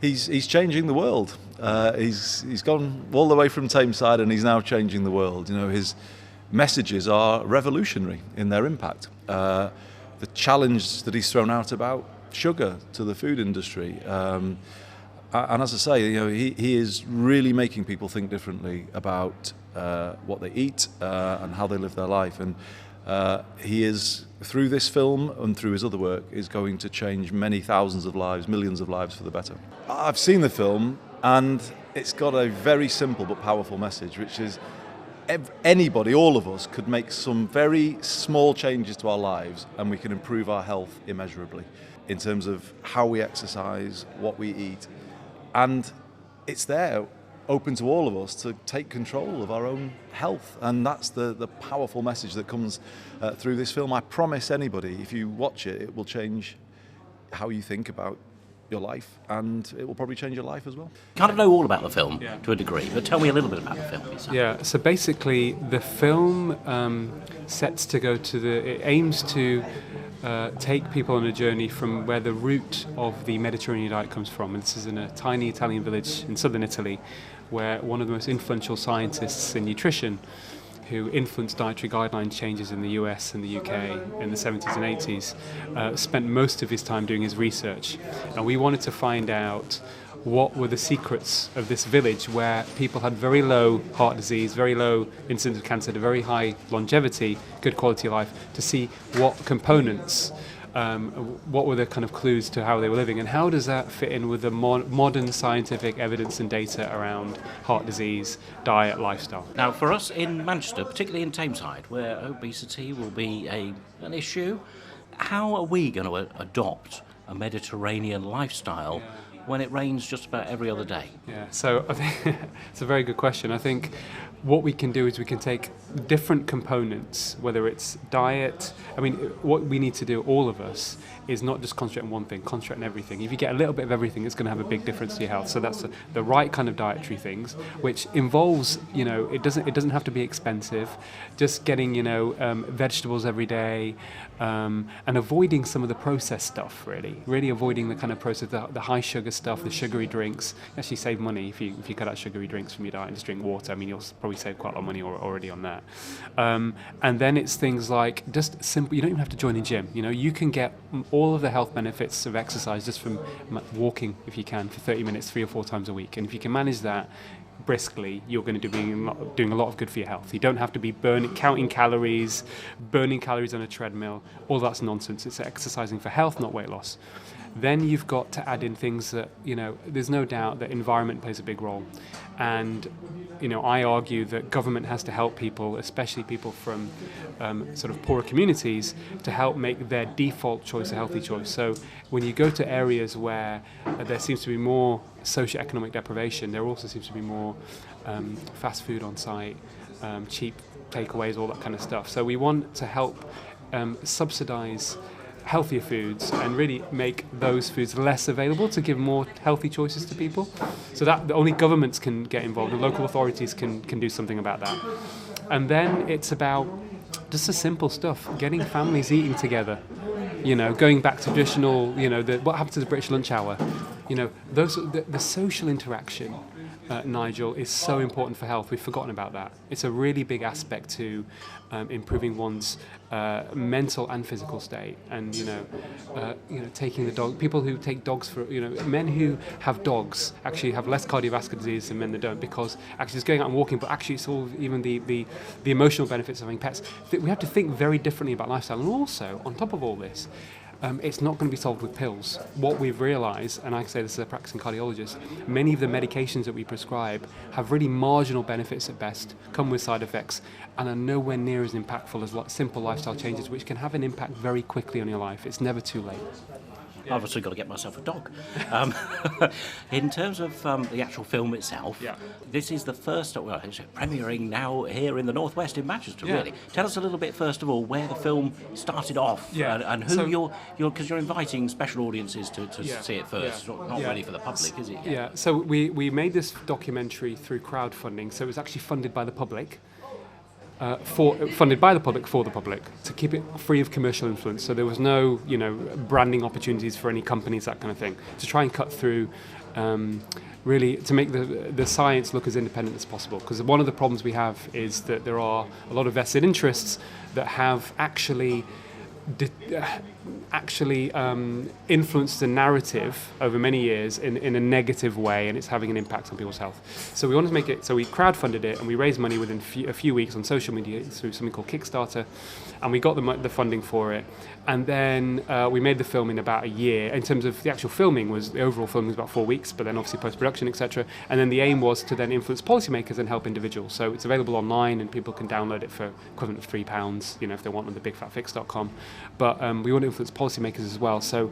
he's changing the world. He's gone all the way from Tameside, and he's now changing the world. You know, his messages are revolutionary in their impact. The challenge that he's thrown out about sugar to the food industry, and as I say, you know, he is really making people think differently about what they eat and how they live their life. And he is, through this film and through his other work, is going to change many thousands of lives, millions of lives for the better. I've seen the film, and it's got a very simple but powerful message, which is anybody, all of us, could make some very small changes to our lives, and we can improve our health immeasurably in terms of how we exercise, what we eat. And it's there, open to all of us, to take control of our own health. And that's the powerful message that comes through this film. I promise anybody, if you watch it, it will change how you think about your life, and it will probably change your life as well. Kind of know all about the film to a degree, but tell me a little bit about the film yourself. Yeah, so basically the film sets to go to it aims to take people on a journey from where the root of the Mediterranean diet comes from. And this is in a tiny Italian village in southern Italy, where one of the most influential scientists in nutrition, who influenced dietary guideline changes in the US and the UK in the 70s and 80s, spent most of his time doing his research. And we wanted to find out what were the secrets of this village where people had very low heart disease, very low incidence of cancer, very high longevity, good quality of life, to see what components, what were the kind of clues to how they were living, and how does that fit in with the modern scientific evidence and data around heart disease, diet, lifestyle. Now, for us in Manchester, particularly in Tameside, where obesity will be an issue, how are we going to adopt a Mediterranean lifestyle when it rains just about every other day? Yeah, so I think it's a very good question. I think what we can do is we can take different components, whether it's diet. I mean, what we need to do, all of us, is not just concentrate on one thing, concentrate on everything. If you get a little bit of everything, it's going to have a big difference to your health. So that's the right kind of dietary things, which involves, you know, it doesn't have to be expensive. Just getting, you know, vegetables every day, and avoiding some of the processed stuff. Really avoiding the kind of processed, the high sugar stuff, the sugary drinks. You actually save money if you cut out sugary drinks from your diet and just drink water. I mean, you'll probably save quite a lot of money already on that. And then it's things like just simple. You don't even have to join a gym. You know, you can get all of the health benefits of exercise just from walking, if you can, for 30 minutes 3 or 4 times a week. And if you can manage that briskly, you're going to be doing a lot of good for your health. You don't have to be counting calories, burning calories on a treadmill. All that's nonsense. It's exercising for health, not weight loss. Then you've got to add in things that, you know, there's no doubt that environment plays a big role. And, you know, I argue that government has to help people, especially people from sort of poorer communities, to help make their default choice a healthy choice. So when you go to areas where there seems to be more socioeconomic deprivation, there also seems to be more fast food on site, cheap takeaways, all that kind of stuff. So we want to help subsidise healthier foods and really make those foods less available to give more healthy choices to people. So that only governments can get involved, and local authorities can do something about that. And then it's about just the simple stuff, getting families eating together, you know, going back to traditional, you know, what happened to the British lunch hour, you know, the social interaction, Nigel, is so important for health. We've forgotten about that. It's a really big aspect to improving one's mental and physical state. And you know, taking the dog. People who take dogs for, you know, men who have dogs actually have less cardiovascular disease than men that don't, because actually just going out and walking. But actually, it's all even the emotional benefits of having pets. We have to think very differently about lifestyle. And also, on top of all this, it's not going to be solved with pills. What we've realised, and I say this as a practicing cardiologist, many of the medications that we prescribe have really marginal benefits at best, come with side effects, and are nowhere near as impactful as simple lifestyle changes, which can have an impact very quickly on your life. It's never too late. I've obviously got to get myself a dog. In terms of the actual film itself, this is the first, well, it's premiering now here in the Northwest in Manchester, really. Tell us a little bit, first of all, where the film started off and who because you're inviting special audiences to see it first. It's not ready for the public, is it? Yeah, so we made this documentary through crowdfunding, so it was actually funded by the public. Funded by the public for the public, to keep it free of commercial influence. So there was no, you know, branding opportunities for any companies, that kind of thing, to try and cut through really to make the science look as independent as possible. Because one of the problems we have is that there are a lot of vested interests that have actually influenced the narrative over many years in a negative way, and it's having an impact on people's health. So we wanted to make it, so we crowdfunded it, and we raised money within a few weeks on social media through something called Kickstarter, and we got the funding for it. And then we made the film in about a year. In terms of the actual filming, the overall filming was about 4 weeks, but then obviously post-production, etc. And then the aim was to then influence policymakers and help individuals. So it's available online, and people can download it for equivalent of £3, if they want, on the bigfatfix.com. But we want to influence policymakers as well. So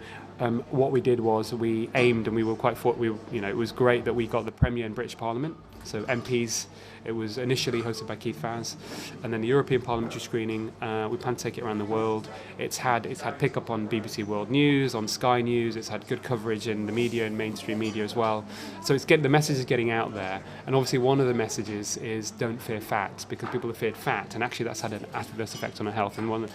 what we did was we aimed, and we were quite it was great that we got the premiere in British Parliament. So MPs, it was initially hosted by Keith Vaz, and then the European Parliamentary screening. We plan to take it around the world. It's had pickup on BBC World News, on Sky News. It's had good coverage in the media and mainstream media as well. So the message is getting out there. And obviously one of the messages is don't fear fat, because people have feared fat, and actually that's had an adverse effect on our health. And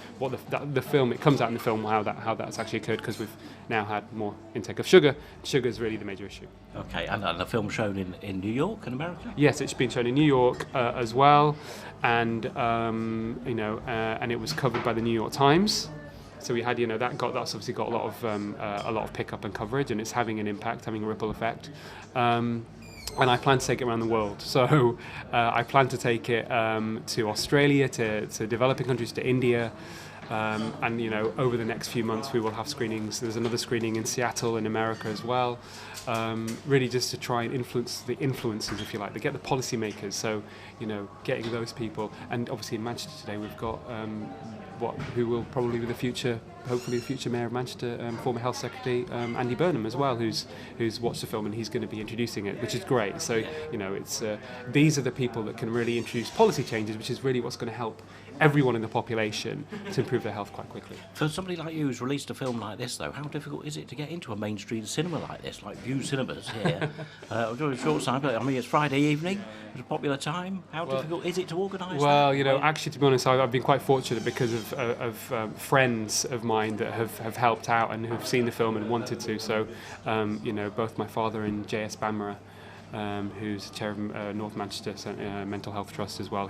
the film, it comes out in the film how that's actually occurred, because we've now had more intake of sugar. Sugar is really the major issue. Okay, and the film shown in New York in America? Yes, it's been shown in New York as well, and and it was covered by the New York Times. So we had, that's obviously got a lot of pickup and coverage, and it's having an impact, having a ripple effect. And I plan to take it around the world. So I plan to take it to Australia, to developing countries, to India. And over the next few months we will have screenings. There's another screening in Seattle in America as well, really just to try and influence the influencers, if you like, to get the policymakers, so getting those people. And obviously in Manchester today we've got who will probably be hopefully the future Mayor of Manchester, former Health Secretary Andy Burnham as well, who's watched the film, and he's going to be introducing it, which is great. So it's these are the people that can really introduce policy changes, which is really what's going to help everyone in the population to improve their health quite quickly. For somebody like you who's released a film like this, though, how difficult is it to get into a mainstream cinema like this, like View Cinemas here? During a short time, but it's Friday evening, it's a popular time. How difficult is it to organise that? Actually, to be honest, I've been quite fortunate because of friends of mine that have helped out and who've seen the film and wanted to. So, both my father and J.S. Bamra, who's chair of North Manchester Mental Health Trust as well.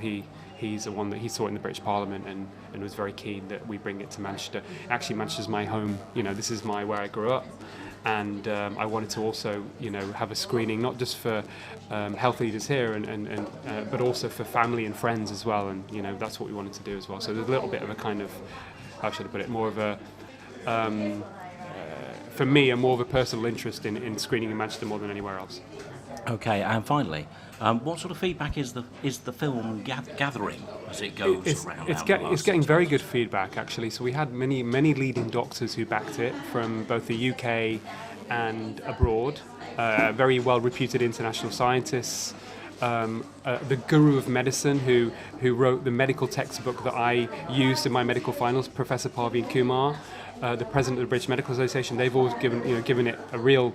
He's the one that he saw it in the British Parliament and was very keen that we bring it to Manchester. Actually, Manchester's my home. This is where I grew up, and I wanted to also have a screening not just for health leaders here but also for family and friends as well. And that's what we wanted to do as well. So there's a little bit of a kind of, how should I put it, more of a for me, more of a personal interest in screening in Manchester more than anywhere else. Okay, and finally, what sort of feedback is the film gathering as it goes around? It's getting very good feedback, actually. So we had many leading doctors who backed it from both the UK and abroad, very well reputed international scientists. The guru of medicine who wrote the medical textbook that I used in my medical finals, Professor Parveen Kumar, the president of the British Medical Association. They've always given it a real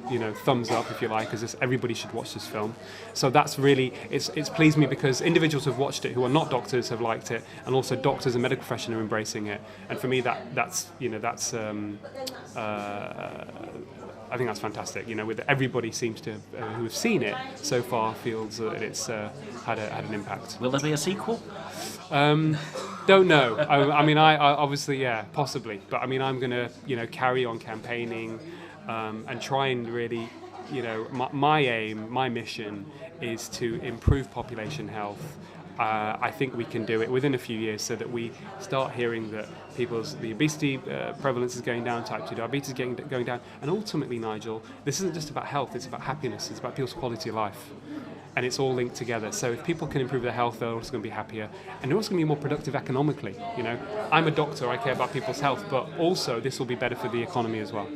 thumbs up, if you like, as everybody should watch this film. So that's really it's pleased me, because individuals who've watched it who are not doctors have liked it, and also doctors and medical profession are embracing it. And for me, that's I think that's fantastic. With everybody seems to who have seen it so far feels that it's had an impact. Will there be a sequel? Don't know. I obviously, possibly. But I'm going to carry on campaigning and try and really, my aim, my mission is to improve population health. I think we can do it within a few years, so that we start hearing that the obesity prevalence is going down, type 2 diabetes is going down, and ultimately, Nigel, this isn't just about health, it's about happiness, it's about people's quality of life. And it's all linked together. So if people can improve their health, they're also going to be happier, and they're also going to be more productive economically. I'm a doctor, I care about people's health, but also this will be better for the economy as well.